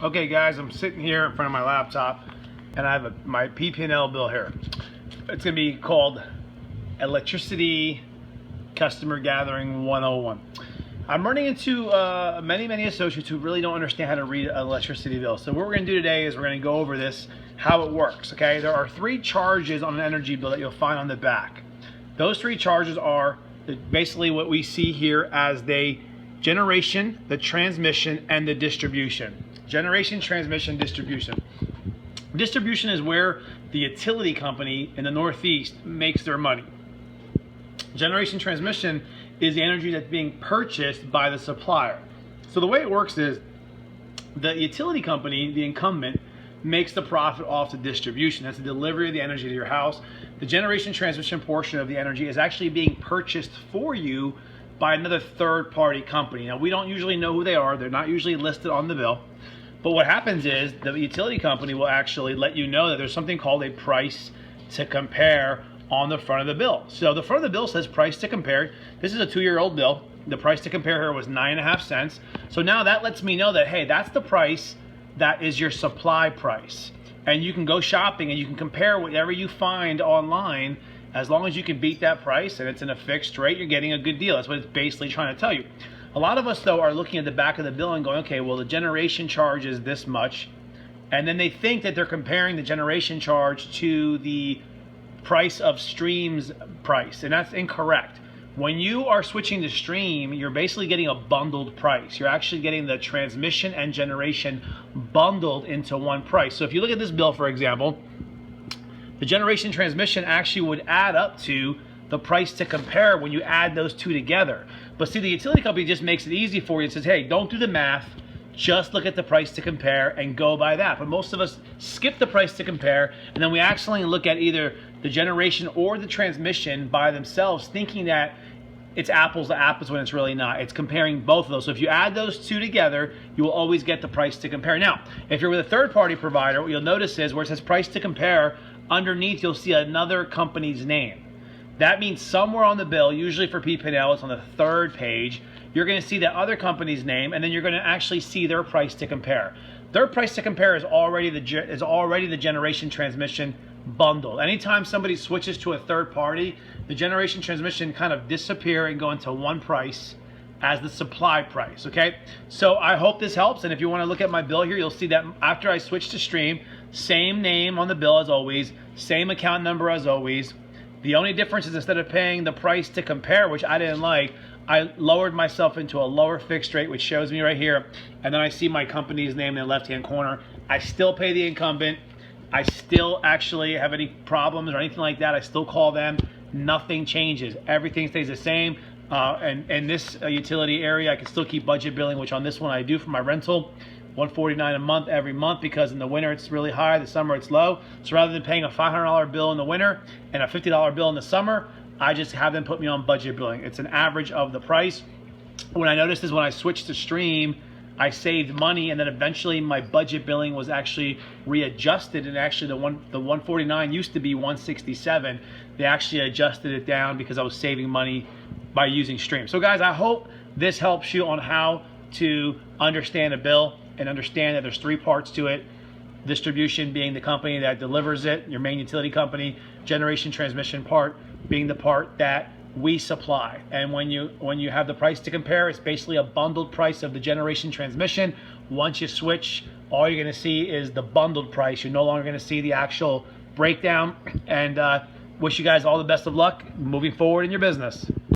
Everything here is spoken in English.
Okay guys, I'm sitting here in front of my laptop and I have my PP&L bill here. It's going to be called Electricity Customer Gathering 101. I'm running into many associates who really don't understand how to read an electricity bill. So what we're going to do today is we're going to go over this, how it works. Okay, there are 3 charges on an energy bill that you'll find on the back. Those 3 charges are basically what we see here as the generation, the transmission, and the distribution. Generation, transmission, distribution. Distribution is where the utility company in the Northeast makes their money. Generation, transmission is the energy that's being purchased by the supplier. So the way it works is the utility company, the incumbent, makes the profit off the distribution. That's the delivery of the energy to your house. The generation, transmission portion of the energy is actually being purchased for you by another third-party company. Now, we don't usually know who they are. They're not usually listed on the bill. But what happens is the utility company will actually let you know that there's something called a price to compare on the front of the bill. So the front of the bill says price to compare. This is a 2-year-old bill. The price to compare here was 9.5 cents. So now that lets me know that, hey, that's the price that is your supply price. And you can go shopping and you can compare whatever you find online. As long as you can beat that price and it's in a fixed rate, you're getting a good deal. That's what it's basically trying to tell you. A lot of us, though, are looking at the back of the bill and going, okay, well, the generation charge is this much. And then they think that they're comparing the generation charge to the price of Stream's price. And that's incorrect. When you are switching to Stream, you're basically getting a bundled price. You're actually getting the transmission and generation bundled into one price. So if you look at this bill, for example, the generation transmission actually would add up to the price to compare when you add those 2 together. But see, the utility company just makes it easy for you. It says, hey, don't do the math, just look at the price to compare and go by that. But most of us skip the price to compare, and then we accidentally look at either the generation or the transmission by themselves, thinking that it's apples to apples when it's really not. It's comparing both of those. So if you add those 2 together, you will always get the price to compare. Now, if you're with a third-party provider, what you'll notice is where it says price to compare, underneath you'll see another company's name. That means somewhere on the bill, usually for PP&L, it's on the 3rd page, you're going to see that other company's name, and then you're going to actually see their price to compare. Their price to compare is already the generation transmission bundle. Anytime somebody switches to a third party, the generation transmission kind of disappear and go into one price as the supply price, okay? So I hope this helps, and if you want to look at my bill here, you'll see that after I switch to Stream, same name on the bill as always, same account number as always. The only difference is instead of paying the price to compare, which I didn't like, I lowered myself into a lower fixed rate, which shows me right here, and then I see my company's name in the left-hand corner. I still pay the incumbent. I still actually have any problems or anything like that, I still call them. Nothing changes. Everything stays the same. And in this utility area, I can still keep budget billing, which on this one I do for my rental. $149 a month every month, because in the winter it's really high, the summer it's low. So rather than paying a $500 bill in the winter and a $50 bill in the summer, I just have them put me on budget billing. It's an average of the price. What I noticed is when I switched to Stream, I saved money, and then eventually my budget billing was actually readjusted, and actually the 149 used to be 167. They actually adjusted it down because I was saving money by using Stream. So guys, I hope this helps you on how to understand a bill and understand that there's 3 parts to it. Distribution being the company that delivers it, your main utility company. Generation transmission part being the part that we supply. And when you have the price to compare, it's basically a bundled price of the generation transmission. Once you switch, all you're going to see is the bundled price. You're no longer going to see the actual breakdown. And wish you guys all the best of luck moving forward in your business.